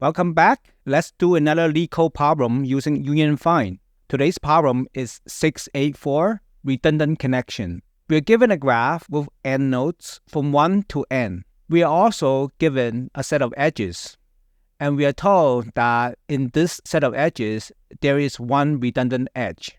Welcome back. Let's do another LeetCode problem using union find. Today's problem is 684, redundant connection. We are given a graph with n nodes from 1 to n. We are also given a set of edges. And we are told that in this set of edges, there is one redundant edge.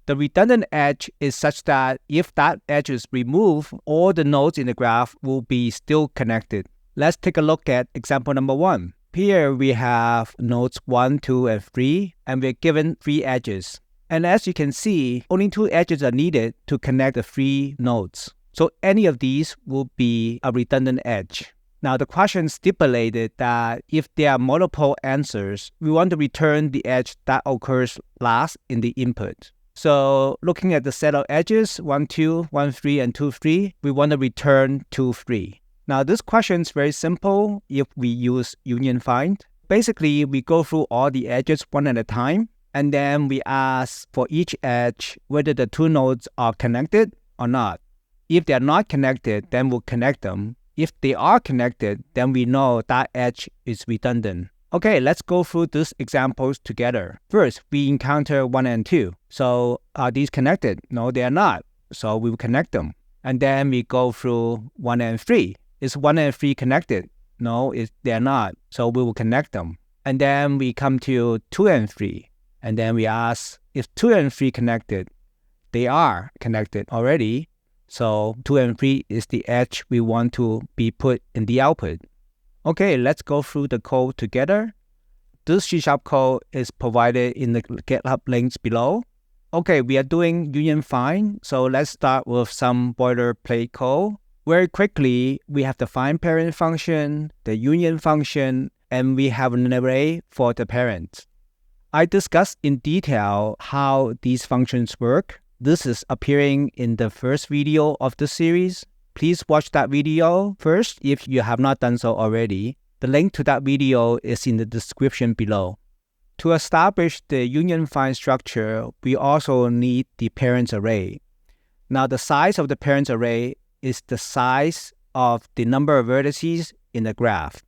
The redundant edge is such that if that edge is removed, all the nodes in the graph will be still connected. Let's take a look at example number 1. Here we have nodes 1, 2, and 3, and we're given 3 edges. And as you can see, only 2 edges are needed to connect the 3 nodes. So any of these will be a redundant edge. Now the question stipulated that if there are multiple answers, we want to return the edge that occurs last in the input. So looking at the set of edges, 1, 2, 1, 3, and 2, 3, we want to return 2, 3. Now, this question is very simple if we use union find. Basically, we go through all the edges one at a time, and then we ask for each edge whether the 2 nodes are connected or not. If they are not connected, then we'll connect them. If they are connected, then we know that edge is redundant. Okay, let's go through these examples together. First, we encounter 1 and 2. So, are these connected? No, they are not. So, we will connect them. And then we go through 1 and 3. Is 1 and 3 connected? No, they are not. So we will connect them. And then we come to 2 and 3. And then we ask if 2 and 3 connected. They are connected already. So 2 and 3 is the edge we want to be put in the output. Okay, let's go through the code together. This C# code is provided in the GitHub links below. Okay, we are doing union find. So let's start with some boilerplate code. Very quickly, we have the find parent function, the union function, and we have an array for the parent. I discussed in detail how these functions work. This is appearing in the first video of the series. Please watch that video first if you have not done so already. The link to that video is in the description below. To establish the union find structure, we also need the parent array. Now, the size of the parent array is the size of the number of vertices in the graph.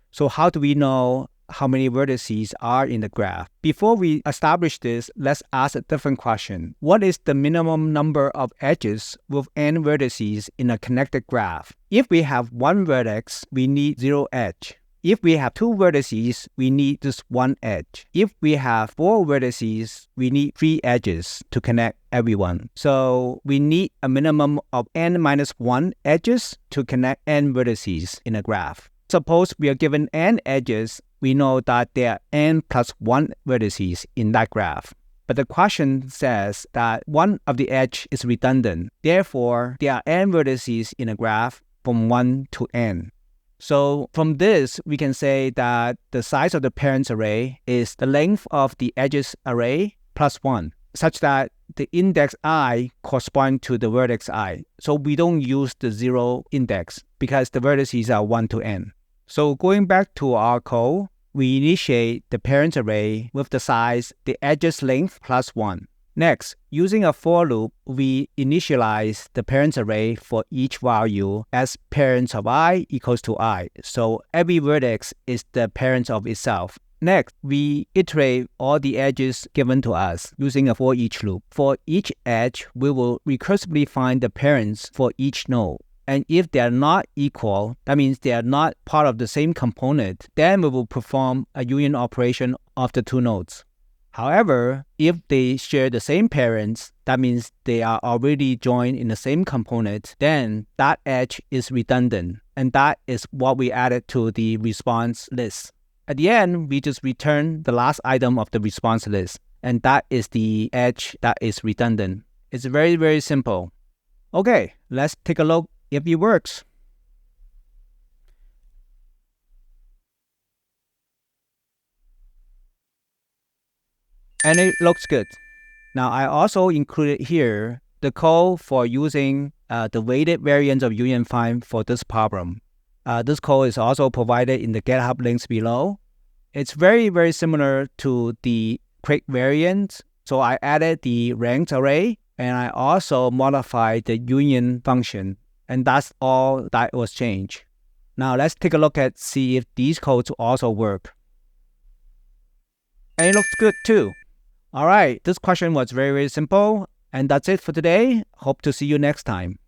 So how do we know how many vertices are in the graph? Before we establish this, let's ask a different question. What is the minimum number of edges with n vertices in a connected graph? If we have 1 vertex, we need 0 edge. If we have 2 vertices, we need just 1 edge. If we have 4 vertices, we need 3 edges to connect everyone. So we need a minimum of n-1 edges to connect n vertices in a graph. Suppose we are given n edges, we know that there are n plus 1 vertices in that graph. But the question says that one of the edges is redundant. Therefore, there are n vertices in a graph from 1 to n. So from this, we can say that the size of the parent array is the length of the edges array plus 1, such that the index I corresponds to the vertex I. So we don't use the 0 index because the vertices are 1 to n. So going back to our code, we initiate the parent array with the size, the edges length plus 1. Next, using a for loop, we initialize the parent array for each value as parent of I equals to I. So every vertex is the parent of itself. Next, we iterate all the edges given to us using a for each loop. For each edge, we will recursively find the parents for each node. And if they are not equal, that means they are not part of the same component, then we will perform a union operation of the 2 nodes. However, if they share the same parents, that means they are already joined in the same component, then that edge is redundant. And that is what we added to the response list. At the end, we just return the last item of the response list. And that is the edge that is redundant. It's very, very simple. Okay, let's take a look if it works. And it looks good. Now, I also included here the code for using the weighted variance of union find for this problem. This code is also provided in the GitHub links below. It's very, very similar to the quick variant. So I added the ranked array, and I also modified the union function. And that's all that was changed. Now let's take a look at see if these codes also work. And it looks good too. Alright, this question was very, very simple. And that's it for today. Hope to see you next time.